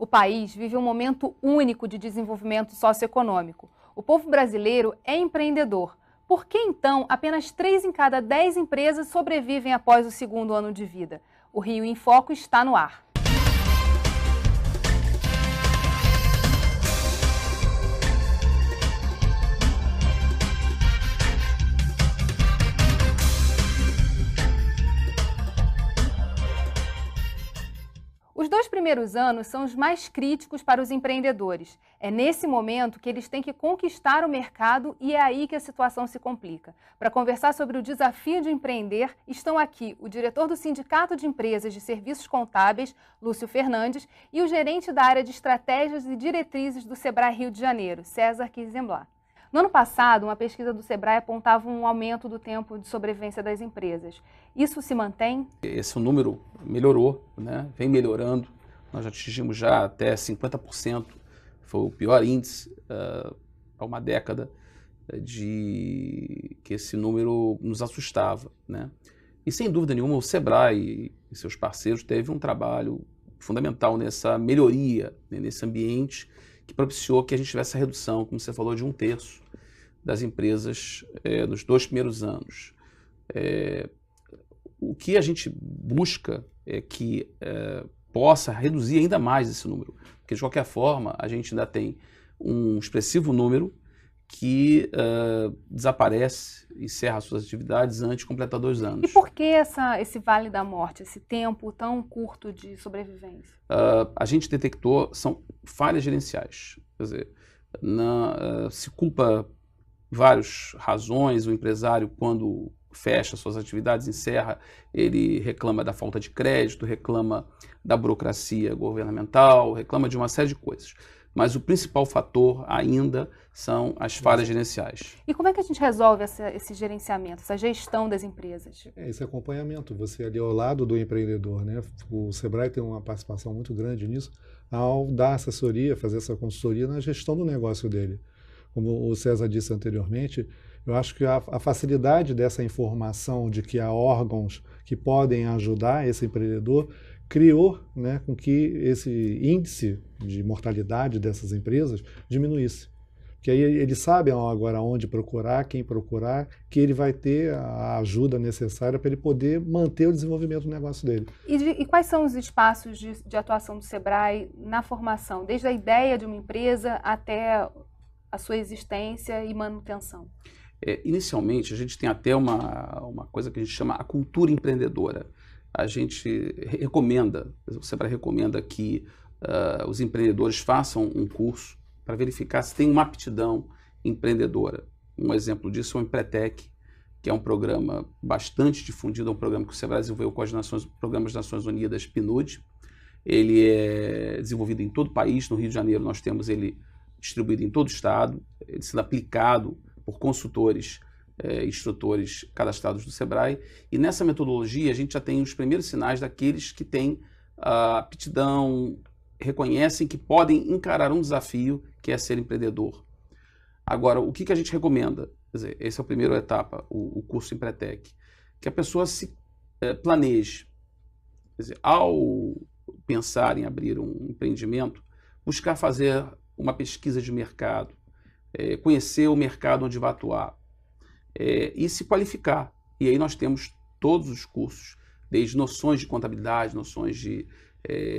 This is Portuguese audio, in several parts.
O país vive um momento único de desenvolvimento socioeconômico. O povo brasileiro é empreendedor. Por que, então, apenas 3 em cada 10 empresas sobrevivem após o segundo ano de vida? O Rio em Foco está no ar. Os 2 primeiros anos são os mais críticos para os empreendedores. É nesse momento que eles têm que conquistar o mercado e é aí que a situação se complica. Para conversar sobre o desafio de empreender, estão aqui o diretor do Sindicato de Empresas de Serviços Contábeis, Lúcio Fernandes, e o gerente da área de estratégias e diretrizes do Sebrae Rio de Janeiro, César Kizenblat. No ano passado, uma pesquisa do Sebrae apontava um aumento do tempo de sobrevivência das empresas. Isso se mantém? Esse número melhorou, né? Vem melhorando. Nós já atingimos já até 50%. Foi o pior índice há uma década de que esse número nos assustava, né? E sem dúvida nenhuma o Sebrae e seus parceiros teve um trabalho fundamental nessa melhoria, né? Nesse ambiente que propiciou que a gente tivesse a redução, como você falou, de 1/3 das empresas nos 2 primeiros anos. O que a gente busca é que possa reduzir ainda mais esse número, porque de qualquer forma a gente ainda tem um expressivo número que desaparece, encerra suas atividades antes de completar 2 anos. E por que esse vale da morte, esse tempo tão curto de sobrevivência? A gente detectou, são falhas gerenciais, quer dizer, se culpa várias razões. O empresário, quando fecha suas atividades, encerra, ele reclama da falta de crédito, reclama da burocracia governamental, reclama de uma série de coisas. Mas o principal fator ainda são as falhas gerenciais. E como é que a gente resolve esse gerenciamento, essa gestão das empresas? Esse acompanhamento, você ali ao lado do empreendedor, né? O Sebrae tem uma participação muito grande nisso, ao dar assessoria, fazer essa consultoria na gestão do negócio dele. Como o César disse anteriormente, eu acho que a facilidade dessa informação de que há órgãos que podem ajudar esse empreendedor criou, né, com que esse índice de mortalidade dessas empresas diminuísse. Porque aí eles sabem agora onde procurar, quem procurar, que ele vai ter a ajuda necessária para ele poder manter o desenvolvimento do negócio dele. E quais são os espaços de atuação do Sebrae na formação, desde a ideia de uma empresa até a sua existência e manutenção? Inicialmente, a gente tem até uma coisa que a gente chama a cultura empreendedora. A gente recomenda, o Sebrae recomenda que os empreendedores façam um curso para verificar se tem uma aptidão empreendedora. Um exemplo disso é o Empretec, que é um programa bastante difundido, é um programa que o Sebrae desenvolveu com os programas das Nações Unidas, PNUD. Ele é desenvolvido em todo o país. No Rio de Janeiro nós temos ele distribuído em todo o estado, ele sendo aplicado por consultores, instrutores cadastrados do Sebrae. E nessa metodologia a gente já tem os primeiros sinais daqueles que têm a aptidão, reconhecem que podem encarar um desafio que é ser empreendedor. Agora, o que a gente recomenda? Quer dizer, essa é a primeira etapa, o curso Empretec, que a pessoa se planeje. Quer dizer, ao pensar em abrir um empreendimento, buscar fazer uma pesquisa de mercado, conhecer o mercado onde vai atuar e se qualificar. E aí nós temos todos os cursos, desde noções de contabilidade, noções de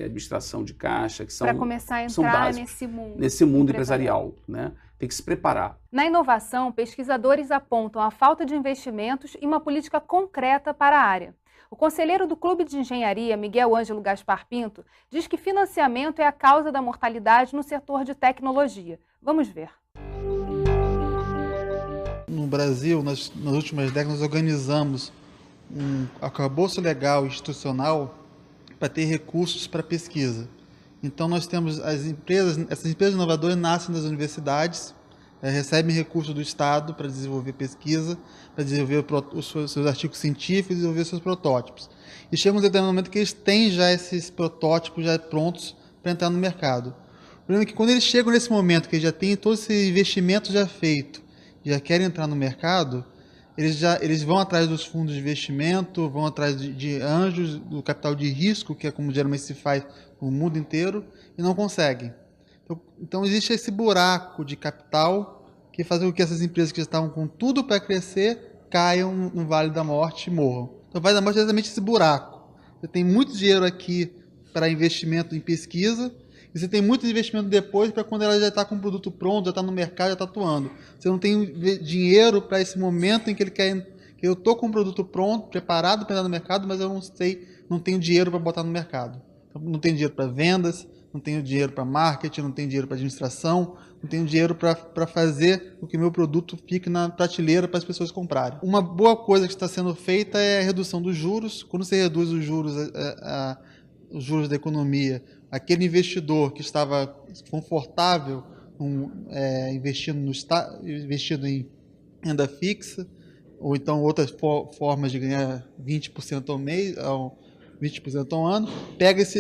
administração de caixa, que são para começar a entrar nesse mundo empresarial, né? Tem que se preparar. Na inovação, pesquisadores apontam a falta de investimentos e uma política concreta para a área. O conselheiro do Clube de Engenharia, Miguel Ângelo Gaspar Pinto, diz que financiamento é a causa da mortalidade no setor de tecnologia. Vamos ver. No Brasil, nas últimas décadas, nós organizamos um arcabouço legal institucional para ter recursos para pesquisa. Então nós temos essas empresas inovadoras nascem das universidades, recebem recursos do Estado para desenvolver pesquisa, para desenvolver os seus artigos científicos, desenvolver seus protótipos. E chega um determinado momento que eles têm já esses protótipos já prontos para entrar no mercado. O problema é que quando eles chegam nesse momento, que já tem todo esse investimento já feito, já querem entrar no mercado, eles vão atrás dos fundos de investimento, vão atrás de anjos, do capital de risco, que é como geralmente se faz no mundo inteiro, e não conseguem. Então existe esse buraco de capital que faz com que essas empresas que estavam com tudo para crescer caiam no Vale da Morte e morram. Então o Vale da Morte é exatamente esse buraco. Você tem muito dinheiro aqui para investimento em pesquisa, e você tem muito investimento depois para quando ela já está com o produto pronto, já está no mercado, já está atuando. Você não tem dinheiro para esse momento em que ele quer... que eu estou com o produto pronto, preparado para entrar no mercado, mas eu não tenho dinheiro para botar no mercado. Então, não tenho dinheiro para vendas, não tenho dinheiro para marketing, não tenho dinheiro para administração, não tenho dinheiro para fazer com que meu produto fique na prateleira para as pessoas comprarem. Uma boa coisa que está sendo feita é a redução dos juros. Quando você reduz os juros da economia, aquele investidor que estava confortável investindo em renda fixa, ou então outras formas de ganhar 20% ao mês, 20% ao ano,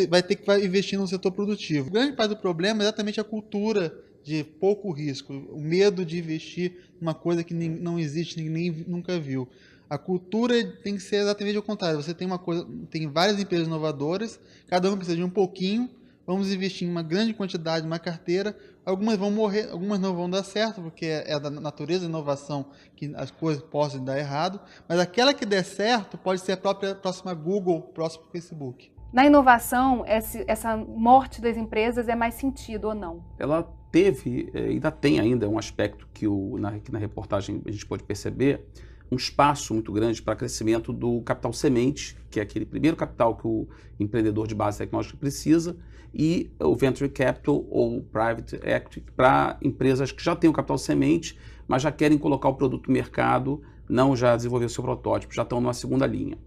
vai ter que investir no setor produtivo. O grande parte do problema é exatamente a cultura de pouco risco, o medo de investir numa coisa que não existe, ninguém nunca viu. A cultura tem que ser exatamente o contrário. Você tem várias empresas inovadoras, cada uma precisa de um pouquinho, vamos investir em uma grande quantidade, uma carteira, algumas vão morrer, algumas não vão dar certo, porque é da natureza da inovação que as coisas possam dar errado, mas aquela que der certo pode ser a próxima Google, próximo Facebook. Na inovação, essa morte das empresas é mais sentido ou não? Ela teve, ainda tem ainda um aspecto que na reportagem a gente pode perceber, um espaço muito grande para crescimento do capital semente, que é aquele primeiro capital que o empreendedor de base tecnológica precisa, e o venture capital ou private equity para empresas que já têm o capital semente, mas já querem colocar o produto no mercado, não já desenvolver o seu protótipo, já estão numa segunda linha.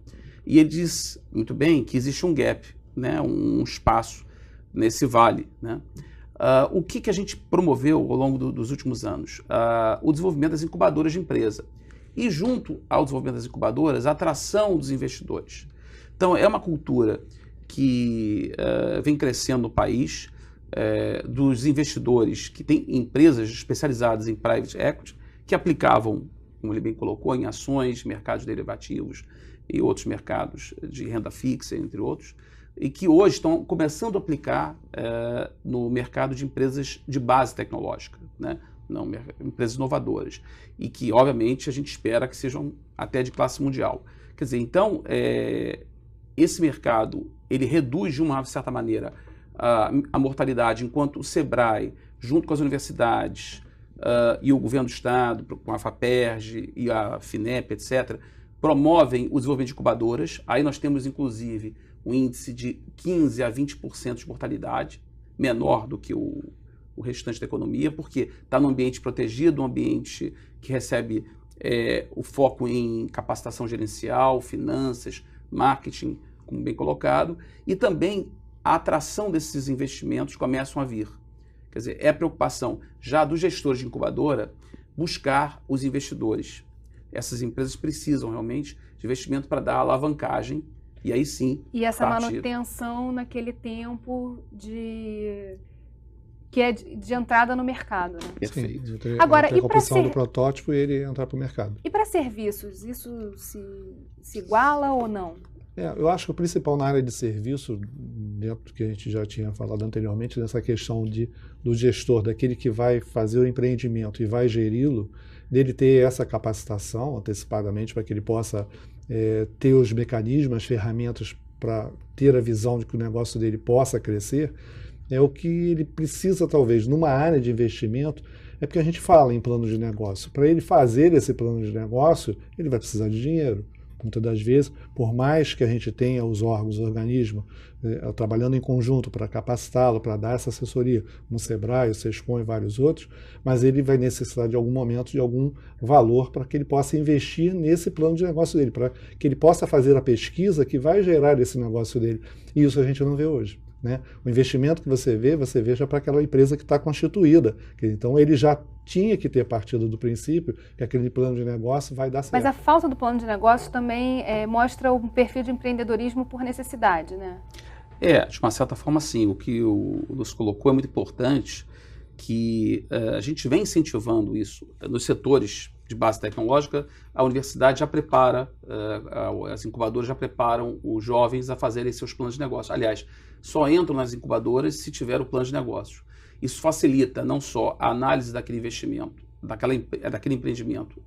E ele diz muito bem que existe um gap, né, um espaço nesse vale, né? O que a gente promoveu ao longo dos últimos anos? O desenvolvimento das incubadoras de empresa. E junto ao desenvolvimento das incubadoras, a atração dos investidores. Então, é uma cultura que vem crescendo no país, dos investidores que têm empresas especializadas em private equity, que aplicavam, como ele bem colocou, em ações, mercados derivativos e outros mercados de renda fixa, entre outros, e que hoje estão começando a aplicar no mercado de empresas de base tecnológica, né? Não, empresas inovadoras, e que, obviamente, a gente espera que sejam até de classe mundial. Quer dizer, então, esse mercado, ele reduz, de uma certa maneira, a mortalidade, enquanto o SEBRAE, junto com as universidades e o governo do Estado, com a FAPERJ e a FINEP, etc., promovem o desenvolvimento de incubadoras. Aí nós temos, inclusive, um índice de 15% a 20% de mortalidade, menor do que o restante da economia, porque está num ambiente protegido, um ambiente que recebe o foco em capacitação gerencial, finanças, marketing, como bem colocado, e também a atração desses investimentos começam a vir. Quer dizer, é a preocupação já dos gestores de incubadora buscar os investidores. Essas empresas precisam realmente de investimento para dar alavancagem, e aí sim... E essa manutenção naquele tempo que é de entrada no mercado, né? Perfeito. Sim, agora, e para do protótipo e ele entrar para o mercado. E para serviços, isso se iguala ou não? Eu acho que o principal na área de serviço, dentro do que a gente já tinha falado anteriormente, nessa questão do gestor, daquele que vai fazer o empreendimento e vai geri-lo, dele ter essa capacitação antecipadamente para que ele possa ter os mecanismos, as ferramentas para ter a visão de que o negócio dele possa crescer, é o que ele precisa, talvez, numa área de investimento, é porque a gente fala em plano de negócio. Para ele fazer esse plano de negócio, ele vai precisar de dinheiro. Muitas das vezes, por mais que a gente tenha os órgãos, os organismos, trabalhando em conjunto para capacitá-lo, para dar essa assessoria, como o SEBRAE, o SESCOM e vários outros, mas ele vai necessitar de algum momento de algum valor para que ele possa investir nesse plano de negócio dele, para que ele possa fazer a pesquisa que vai gerar esse negócio dele. E isso a gente não vê hoje, né? O investimento que você vê já para aquela empresa que está constituída. Então, ele já tinha que ter partido do princípio que aquele plano de negócio vai dar certo. Mas a falta do plano de negócio também mostra um perfil de empreendedorismo por necessidade, né? De uma certa forma, sim. O que o Lúcio colocou é muito importante, que a gente vem incentivando isso nos setores de base tecnológica, a universidade já prepara, as incubadoras já preparam os jovens a fazerem seus planos de negócio. Aliás, só entram nas incubadoras se tiver o plano de negócio. Isso facilita não só a análise daquele investimento, daquele empreendimento,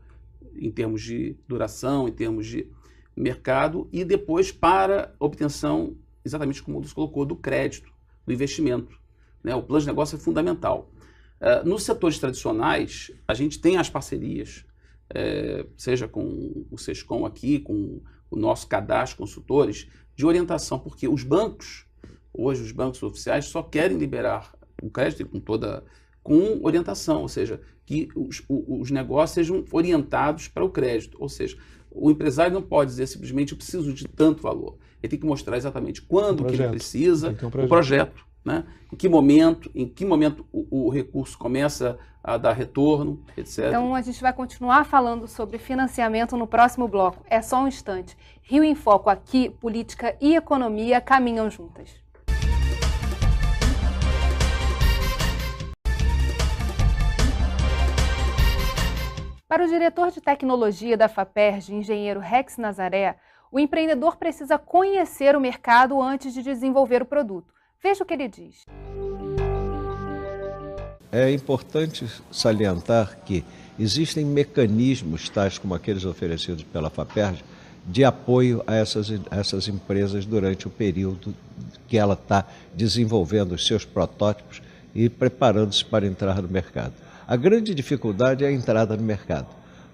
em termos de duração, em termos de mercado, e depois para obtenção, exatamente como o Lúcio colocou, do crédito, do investimento, né? O plano de negócio é fundamental. Nos setores tradicionais, a gente tem as parcerias, seja com o SESCOM aqui, com o nosso cadastro de consultores, de orientação, porque hoje os bancos oficiais só querem liberar o crédito com orientação, ou seja, que os negócios sejam orientados para o crédito, ou seja, o empresário não pode dizer simplesmente eu preciso de tanto valor, ele tem que mostrar exatamente quando que ele precisa, o projeto. Né? Em que momento o recurso começa a dar retorno, etc. Então a gente vai continuar falando sobre financiamento no próximo bloco. É só um instante. Rio em Foco aqui, política e economia caminham juntas. Para o diretor de tecnologia da FAPERJ, engenheiro Rex Nazaré, o empreendedor precisa conhecer o mercado antes de desenvolver o produto. Veja o que ele diz. É importante salientar que existem mecanismos, tais como aqueles oferecidos pela FAPERJ, de apoio a essas empresas durante o período que ela está desenvolvendo os seus protótipos e preparando-se para entrar no mercado. A grande dificuldade é a entrada no mercado.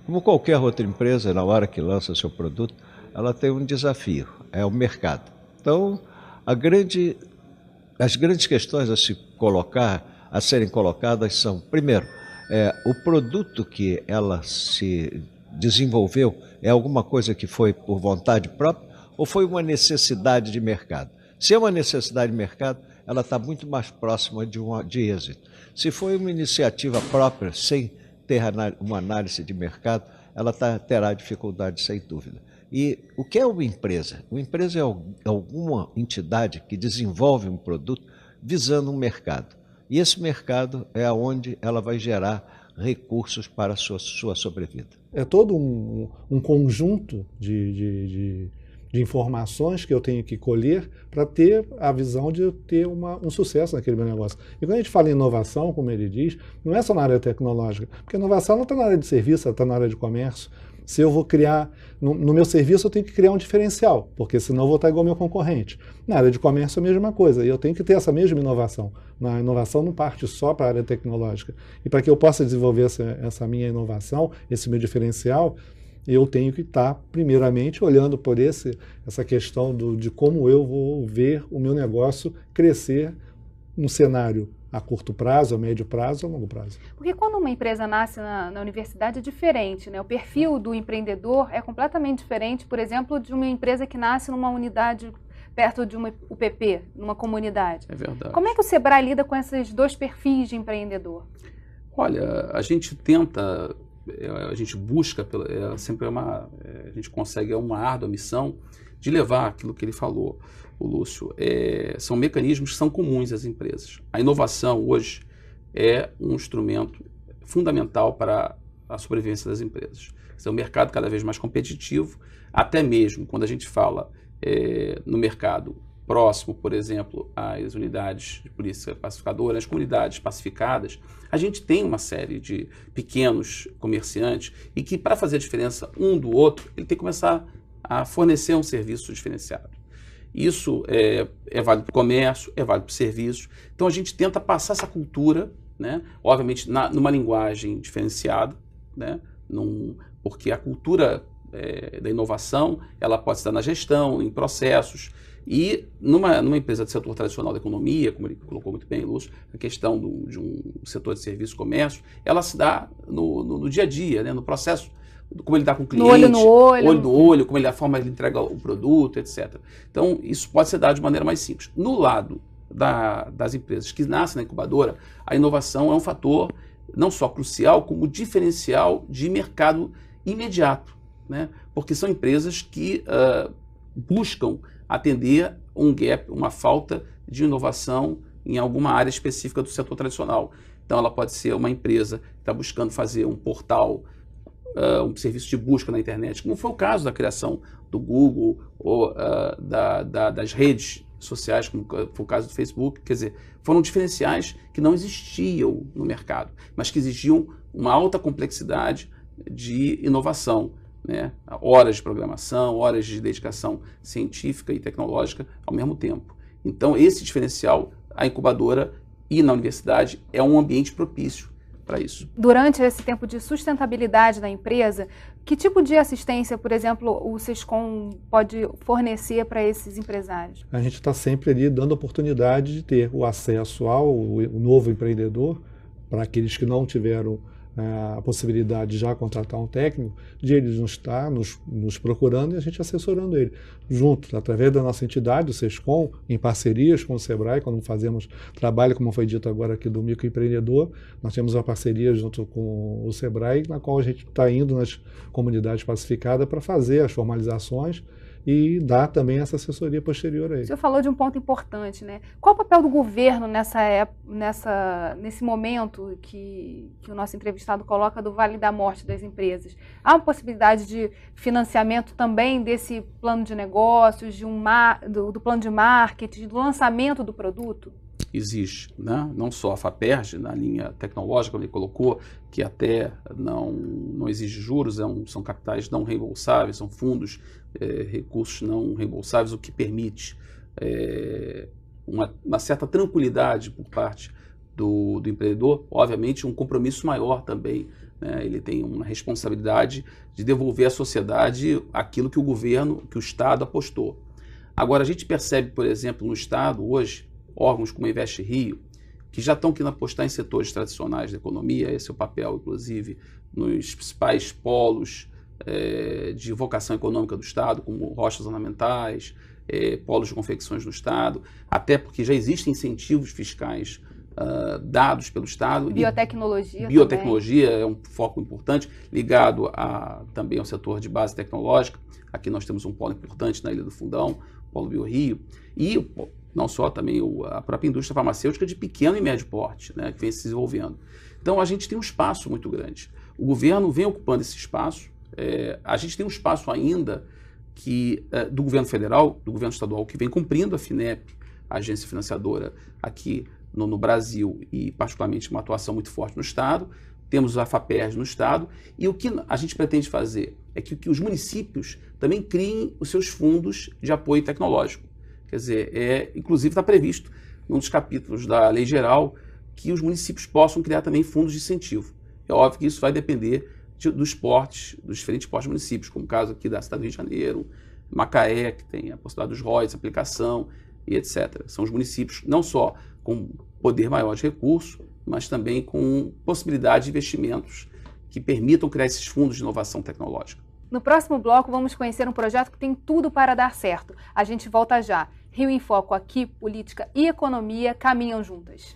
Como qualquer outra empresa, na hora que lança seu produto, ela tem um desafio, é o mercado. Então, as grandes questões a serem colocadas são, primeiro, o produto que ela se desenvolveu é alguma coisa que foi por vontade própria ou foi uma necessidade de mercado? Se é uma necessidade de mercado, ela está muito mais próxima de êxito. Se foi uma iniciativa própria, sem ter uma análise de mercado, ela terá dificuldade, sem dúvida. E o que é uma empresa? Uma empresa é alguma entidade que desenvolve um produto visando um mercado. E esse mercado é onde ela vai gerar recursos para a sua sobrevida. É todo um conjunto de informações que eu tenho que colher para ter a visão de ter um sucesso naquele meu negócio. E quando a gente fala em inovação, como ele diz, não é só na área tecnológica, porque a inovação não está na área de serviço, ela está na área de comércio. Se eu vou criar, no meu serviço eu tenho que criar um diferencial, porque senão eu vou estar igual ao meu concorrente. Na área de comércio é a mesma coisa, e eu tenho que ter essa mesma inovação. A inovação não parte só para a área tecnológica. E para que eu possa desenvolver essa minha inovação, esse meu diferencial, eu tenho que estar, primeiramente, olhando por essa questão de como eu vou ver o meu negócio crescer no cenário a curto prazo, a médio prazo ou a longo prazo. Porque quando uma empresa nasce na universidade é diferente, né? O perfil do empreendedor é completamente diferente, por exemplo, de uma empresa que nasce numa unidade perto de uma UPP, numa comunidade. É verdade. Como é que o Sebrae lida com esses dois perfis de empreendedor? Olha, a gente tenta, a gente busca, a gente consegue, é uma árdua missão de levar aquilo que ele falou, o Lúcio. São mecanismos que são comuns às empresas. A inovação hoje é um instrumento fundamental para a sobrevivência das empresas. É um mercado cada vez mais competitivo, até mesmo quando a gente fala no mercado próximo, por exemplo, às unidades de polícia pacificadora, as comunidades pacificadas, a gente tem uma série de pequenos comerciantes e que, para fazer a diferença um do outro, ele tem que começar a fornecer um serviço diferenciado. Isso é válido para o comércio, é válido para o serviço. Então a gente tenta passar essa cultura, né? Obviamente numa linguagem diferenciada, né? Porque a cultura da inovação ela pode estar na gestão, em processos. E numa empresa de setor tradicional da economia, como ele colocou muito bem, Lúcio, a questão de um setor de serviço e comércio, ela se dá no dia a dia, né? No processo, como ele dá com o cliente, olho no olho, a forma ele entrega o produto, etc. Então, isso pode ser dado de maneira mais simples. No lado das empresas que nascem na incubadora, a inovação é um fator não só crucial, como diferencial de mercado imediato, né? Porque são empresas que buscam atender um gap, uma falta de inovação em alguma área específica do setor tradicional. Então, ela pode ser uma empresa que está buscando fazer um portal um serviço de busca na internet, como foi o caso da criação do Google ou das redes sociais, como foi o caso do Facebook. Quer dizer, foram diferenciais que não existiam no mercado, mas que exigiam uma alta complexidade de inovação, né? Horas de programação, horas de dedicação científica e tecnológica ao mesmo tempo. Então, esse diferencial, a incubadora e na universidade, é um ambiente propício para isso. Durante esse tempo de sustentabilidade da empresa, que tipo de assistência, por exemplo, o Sescom pode fornecer para esses empresários? A gente está sempre ali dando oportunidade de ter o acesso ao novo empreendedor, para aqueles que não tiveram a possibilidade de já contratar um técnico, de ele nos estar nos procurando e a gente assessorando ele. Junto, através da nossa entidade, o Sescom, em parcerias com o Sebrae, quando fazemos trabalho, como foi dito agora aqui, do microempreendedor, nós temos uma parceria junto com o Sebrae, na qual a gente está indo nas comunidades pacificadas para fazer as formalizações e dar também essa assessoria posterior a ele. O senhor falou de um ponto importante, né? Qual o papel do governo nesse momento que o nosso entrevistado coloca do Vale da Morte das empresas? Há uma possibilidade de financiamento também desse plano de negócios, do plano de marketing, do lançamento do produto? Existe, né? Não só a FAPERJ, na linha tecnológica, como ele colocou, que até não exige juros, são capitais não reembolsáveis, são fundos, recursos não reembolsáveis, o que permite uma certa tranquilidade por parte do empreendedor, obviamente um compromisso maior também, né? Ele tem uma responsabilidade de devolver à sociedade aquilo que o governo, que o Estado apostou. Agora, a gente percebe, por exemplo, no Estado hoje, órgãos como a Invest Rio, que já estão querendo apostar em setores tradicionais da economia, esse é o papel, inclusive, nos principais polos de vocação econômica do Estado, como rochas ornamentais, polos de confecções no Estado, até porque já existem incentivos fiscais dados pelo Estado. Biotecnologia. Biotecnologia é um foco importante, ligado também ao setor de base tecnológica. Aqui nós temos um polo importante na Ilha do Fundão, o Polo BioRio, e não só também a própria indústria farmacêutica de pequeno e médio porte, né, que vem se desenvolvendo. Então a gente tem um espaço muito grande. O governo vem ocupando esse espaço. A gente tem um espaço ainda do governo federal, do governo estadual, que vem cumprindo a FINEP, a agência financiadora aqui no Brasil, e particularmente uma atuação muito forte no Estado. Temos a FAPERJ no Estado, e o que a gente pretende fazer é que os municípios também criem os seus fundos de apoio tecnológico. Quer dizer, inclusive está previsto num dos capítulos da Lei Geral que os municípios possam criar também fundos de incentivo. É óbvio que isso vai depender dos diferentes portes de municípios, como o caso aqui da cidade do Rio de Janeiro, Macaé, que tem a possibilidade dos ROIs, aplicação e etc. São os municípios não só com poder maior de recurso, mas também com possibilidade de investimentos que permitam criar esses fundos de inovação tecnológica. No próximo bloco, vamos conhecer um projeto que tem tudo para dar certo. A gente volta já. Rio em Foco aqui, política e economia caminham juntas.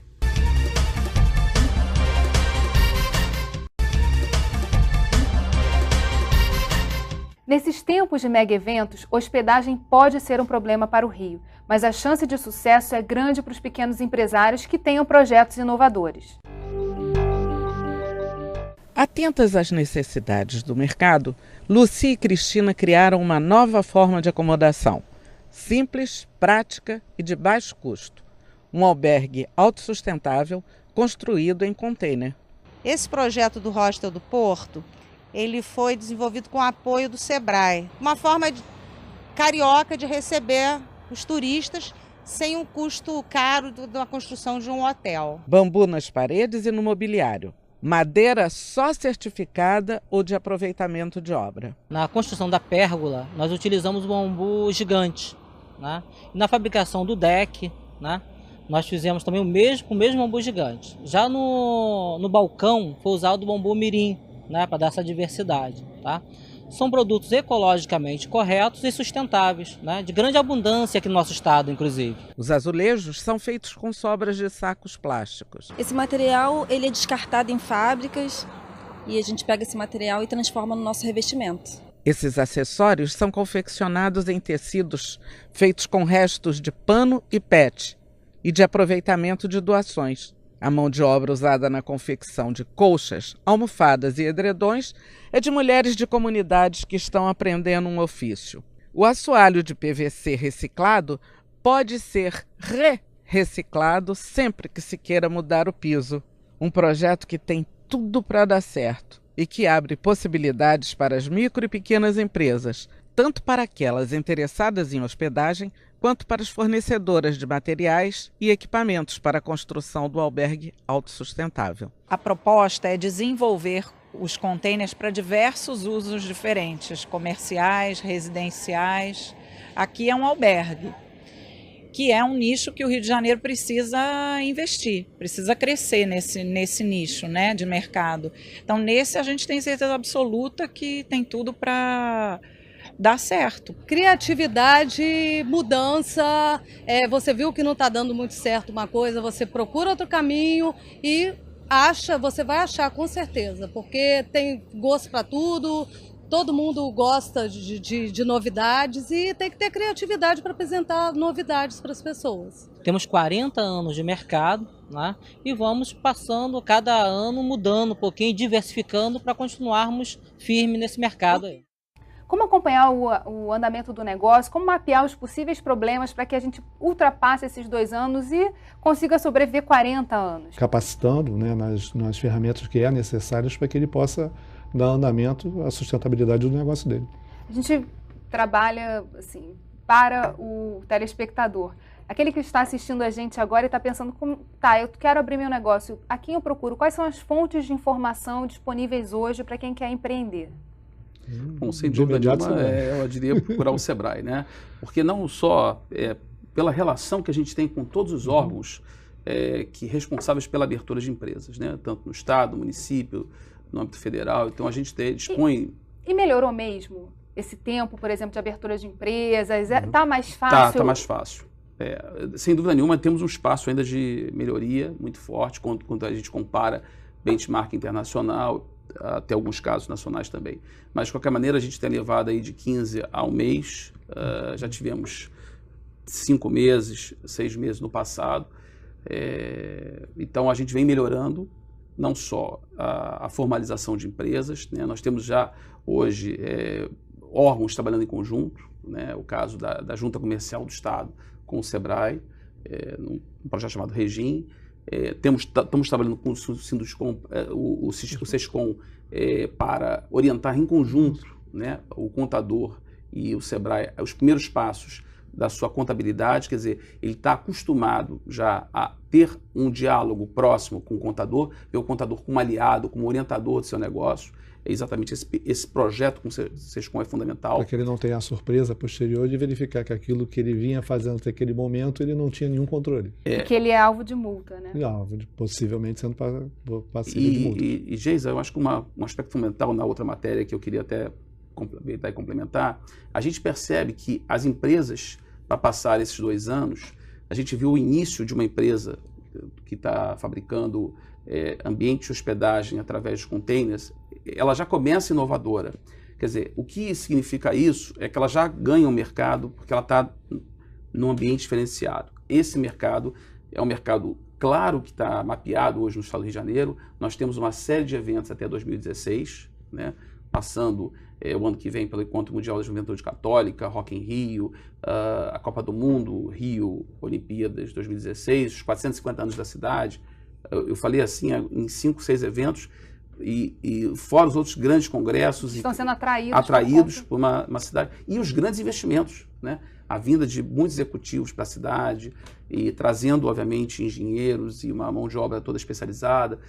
Nesses tempos de mega eventos, hospedagem pode ser um problema para o Rio, mas a chance de sucesso é grande para os pequenos empresários que tenham projetos inovadores. Atentas às necessidades do mercado, Luci e Cristina criaram uma nova forma de acomodação, simples, prática e de baixo custo. Um albergue autossustentável construído em container. Esse projeto do Hostel do Porto, ele foi desenvolvido com o apoio do Sebrae. Uma forma carioca de receber os turistas sem um custo caro da construção de um hotel. Bambu nas paredes e no mobiliário. Madeira só certificada ou de aproveitamento de obra. Na construção da pérgola, nós utilizamos um bambu gigante, né? E na fabricação do deck, né, nós fizemos também o mesmo bambu gigante. Já no balcão foi usado o bambu mirim, né, para dar essa diversidade. Tá? São produtos ecologicamente corretos e sustentáveis, né, de grande abundância aqui no nosso estado, inclusive. Os azulejos são feitos com sobras de sacos plásticos. Esse material ele é descartado em fábricas e a gente pega esse material e transforma no nosso revestimento. Esses acessórios são confeccionados em tecidos feitos com restos de pano e PET e de aproveitamento de doações. A mão de obra usada na confecção de colchas, almofadas e edredões é de mulheres de comunidades que estão aprendendo um ofício. O assoalho de PVC reciclado pode ser reciclado sempre que se queira mudar o piso. Um projeto que tem tudo para dar certo e que abre possibilidades para as micro e pequenas empresas, tanto para aquelas interessadas em hospedagem, quanto para as fornecedoras de materiais e equipamentos para a construção do albergue autossustentável. A proposta é desenvolver os containers para diversos usos diferentes, comerciais, residenciais. Aqui é um albergue, que é um nicho que o Rio de Janeiro precisa investir, precisa crescer nesse nicho, né, de mercado. Então, nesse a gente tem certeza absoluta que tem tudo para dar certo. Criatividade, mudança, você viu que não está dando muito certo uma coisa, você procura outro caminho e você vai achar com certeza, porque tem gosto para tudo, todo mundo gosta de novidades e tem que ter criatividade para apresentar novidades para as pessoas. Temos 40 anos de mercado, né? E vamos passando cada ano, mudando um pouquinho, diversificando para continuarmos firmes nesse mercado aí. Como acompanhar o andamento do negócio, como mapear os possíveis problemas para que a gente ultrapasse esses 2 anos e consiga sobreviver 40 anos? Capacitando, né, nas ferramentas que é necessárias para que ele possa dar andamento à sustentabilidade do negócio dele. A gente trabalha assim, para o telespectador. Aquele que está assistindo a gente agora e está pensando, eu quero abrir meu negócio, a quem eu procuro? Quais são as fontes de informação disponíveis hoje para quem quer empreender? Bom, sem dúvida nenhuma, eu diria procurar o Sebrae, né? Porque não só pela relação que a gente tem com todos os órgãos que responsáveis pela abertura de empresas, né? Tanto no Estado, no município, no âmbito federal. Então a gente dispõe... E melhorou mesmo esse tempo, por exemplo, de abertura de empresas? Está mais fácil? Está mais fácil. Sem dúvida nenhuma, temos um espaço ainda de melhoria muito forte quando a gente compara benchmark internacional, até alguns casos nacionais também. Mas, de qualquer maneira, a gente tem levado aí de 15 a um mês, já tivemos 5 meses, 6 meses no passado, então a gente vem melhorando não só a formalização de empresas, né? Nós temos já hoje órgãos trabalhando em conjunto, né? O caso da Junta Comercial do Estado com o Sebrae, num projeto chamado Regim. Estamos trabalhando com o SESCOM para orientar em conjunto, né, o contador e o Sebrae os primeiros passos da sua contabilidade, quer dizer, ele está acostumado já a ter um diálogo próximo com o contador, ver o contador como aliado, como orientador do seu negócio. É exatamente esse projeto com o SESCOM é fundamental. Para que ele não tenha a surpresa posterior de verificar que aquilo que ele vinha fazendo até aquele momento, ele não tinha nenhum controle. E que ele é alvo de multa, né? Possivelmente sendo passível de multa. E Geisa, eu acho que um aspecto fundamental na outra matéria que eu queria até complementar, a gente percebe que as empresas, para passar esses 2 anos, a gente viu o início de uma empresa que está fabricando ambiente de hospedagem através de containers, ela já começa inovadora. Quer dizer, o que significa isso é que ela já ganha o mercado porque ela está num ambiente diferenciado. Esse mercado é um mercado, claro, que está mapeado hoje no Estado do Rio de Janeiro. Nós temos uma série de eventos até 2016, né? Passando o ano que vem pelo Encontro Mundial da Juventude Católica, Rock in Rio, a Copa do Mundo, Rio, Olimpíadas 2016, os 450 anos da cidade. Eu falei assim, em 5, 6 eventos, e fora os outros grandes congressos. Estão sendo atraídos por uma cidade. E os grandes investimentos, né? A vinda de muitos executivos para a cidade, e trazendo, obviamente, engenheiros e uma mão de obra toda especializada.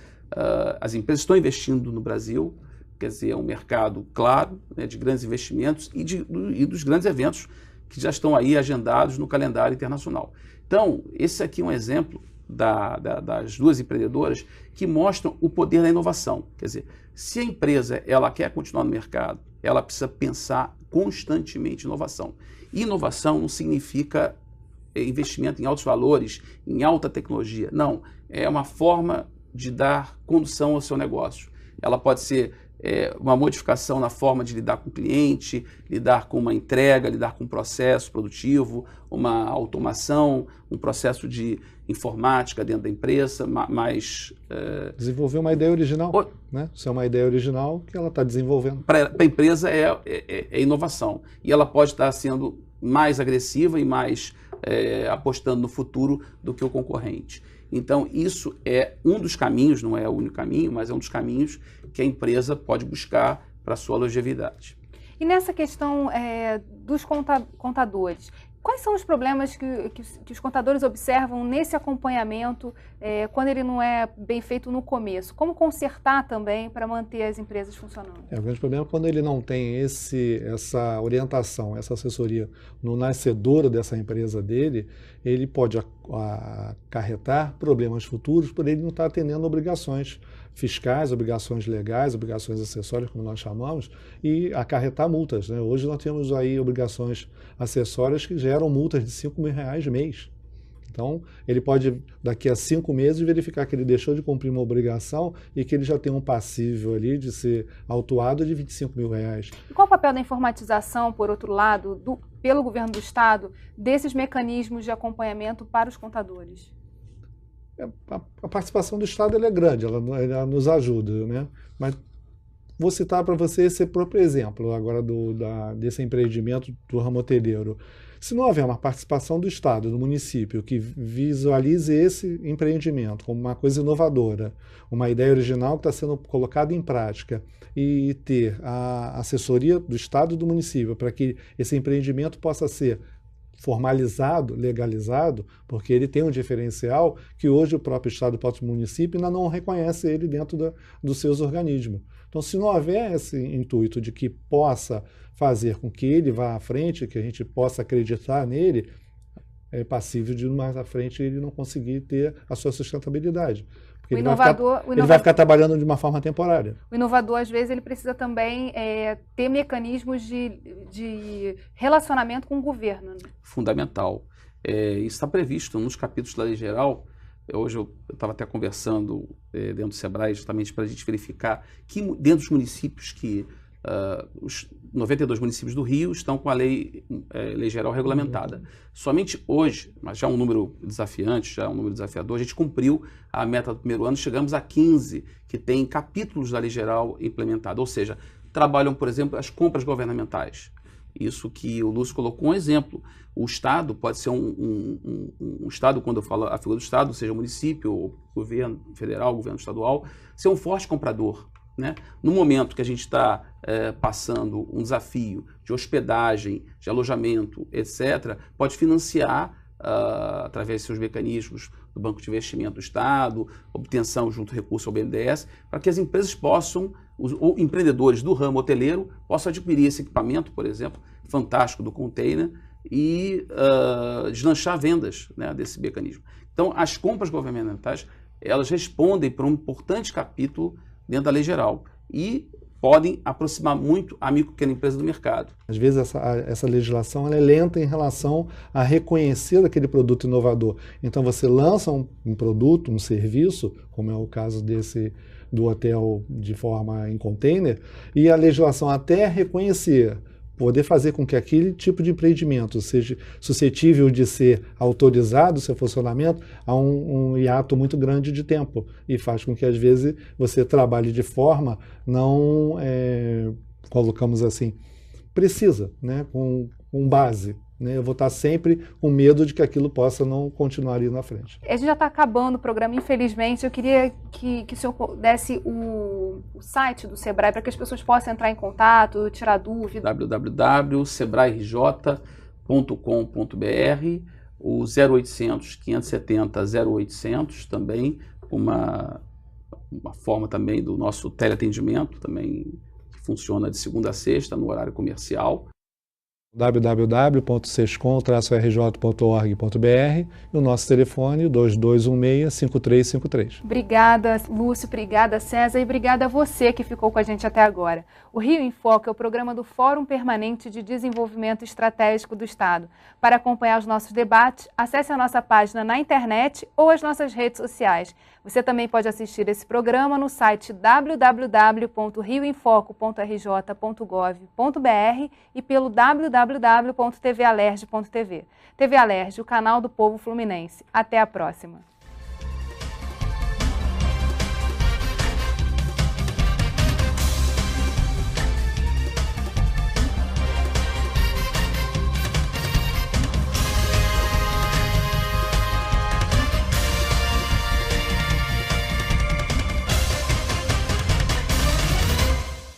As empresas estão investindo no Brasil, quer dizer, é um mercado, claro, né, de grandes investimentos e dos grandes eventos que já estão aí agendados no calendário internacional. Então, esse aqui é um exemplo das 2 empreendedoras que mostram o poder da inovação. Quer dizer, se a empresa ela quer continuar no mercado, ela precisa pensar constantemente em inovação. E inovação não significa investimento em altos valores, em alta tecnologia. Não, é uma forma de dar condução ao seu negócio. Ela pode ser uma modificação na forma de lidar com o cliente, lidar com uma entrega, lidar com um processo produtivo, uma automação, um processo de informática dentro da empresa, mais... Desenvolver uma ideia original, né? Isso é uma ideia original que ela está desenvolvendo. Para a empresa é inovação, e ela pode estar sendo mais agressiva e mais apostando no futuro do que o concorrente. Então, isso é um dos caminhos, não é o único caminho, mas é um dos caminhos que a empresa pode buscar para a sua longevidade. E nessa questão dos contadores, quais são os problemas que os contadores observam nesse acompanhamento quando ele não é bem feito no começo? Como consertar também para manter as empresas funcionando? O grande problema é quando ele não tem essa orientação, essa assessoria no nascedouro dessa empresa dele, ele pode acarretar problemas futuros por ele não estar atendendo obrigações fiscais, obrigações legais, obrigações acessórias, como nós chamamos, e acarretar multas, né? Hoje nós temos aí obrigações acessórias que geram multas de R$5.000 mês. Então, ele pode, daqui a 5 meses, verificar que ele deixou de cumprir uma obrigação e que ele já tem um passível ali de ser autuado de R$25.000. E qual o papel da informatização, por outro lado, pelo governo do Estado, desses mecanismos de acompanhamento para os contadores? A participação do Estado ela é grande, ela nos ajuda, né? Mas vou citar para você esse próprio exemplo agora desse empreendimento do ramo hoteleiro. Se não houver uma participação do Estado, do município, que visualize esse empreendimento como uma coisa inovadora, uma ideia original que está sendo colocada em prática, e ter a assessoria do Estado e do município para que esse empreendimento possa ser formalizado, legalizado, porque ele tem um diferencial que hoje o próprio Estado e o próprio município ainda não reconhece ele dentro dos seus organismos. Então, se não houver esse intuito de que possa fazer com que ele vá à frente, que a gente possa acreditar nele, é passível de mais à frente ele não conseguir ter a sua sustentabilidade. Porque ele vai ficar trabalhando de uma forma temporária. O inovador, às vezes, ele precisa também ter mecanismos de relacionamento com o governo. Né? Fundamental. Isso está previsto nos capítulos da Lei Geral. Hoje eu estava até conversando dentro do SEBRAE justamente para a gente verificar que dentro dos municípios que os 92 municípios do Rio estão com a lei geral regulamentada. Somente hoje, mas já um número desafiante, já um número desafiador, a gente cumpriu a meta do primeiro ano, chegamos a 15 que tem capítulos da lei geral implementada, ou seja, trabalham, por exemplo, as compras governamentais. Isso que o Lúcio colocou um exemplo. O Estado pode ser um Estado, quando eu falo a figura do Estado, seja o município, o governo federal, o governo estadual, ser um forte comprador. Né? No momento que a gente está passando um desafio de hospedagem, de alojamento, etc., pode financiar, através de seus mecanismos do Banco de Investimento do Estado, obtenção junto ao recurso ao BNDES, para que as empresas possam, ou empreendedores do ramo hoteleiro, possam adquirir esse equipamento, por exemplo, fantástico do container, e deslanchar vendas, né, desse mecanismo. Então, as compras governamentais, elas respondem para um importante capítulo dentro da lei geral e podem aproximar muito a micro e pequena empresa do mercado. Às vezes essa legislação ela é lenta em relação a reconhecer aquele produto inovador. Então você lança um produto, um serviço, como é o caso do hotel de forma em container, e a legislação até reconhecer, poder fazer com que aquele tipo de empreendimento seja suscetível de ser autorizado, seu funcionamento, há um hiato muito grande de tempo e faz com que, às vezes, você trabalhe de forma não, colocamos assim, precisa, né, com base. Né? Eu vou estar sempre com medo de que aquilo possa não continuar ali na frente. A gente já está acabando o programa, infelizmente. Eu queria que o senhor desse o site do SEBRAE para que as pessoas possam entrar em contato, tirar dúvidas. www.sebraerj.com.br, o 0800 570 0800 também, uma forma também do nosso teleatendimento, também que funciona de segunda a sexta no horário comercial. www.sescom-rj.org.br e o nosso telefone 2216-5353. Obrigada, Lúcio, obrigada, César, e obrigada a você que ficou com a gente até agora. O Rio em Foco é o programa do Fórum Permanente de Desenvolvimento Estratégico do Estado. Para acompanhar os nossos debates, acesse a nossa página na internet ou as nossas redes sociais. Você também pode assistir esse programa no site www.rioinfoco.rj.gov.br e pelo www.tvalerj.tv. TV Alerj, o canal do povo fluminense. Até a próxima!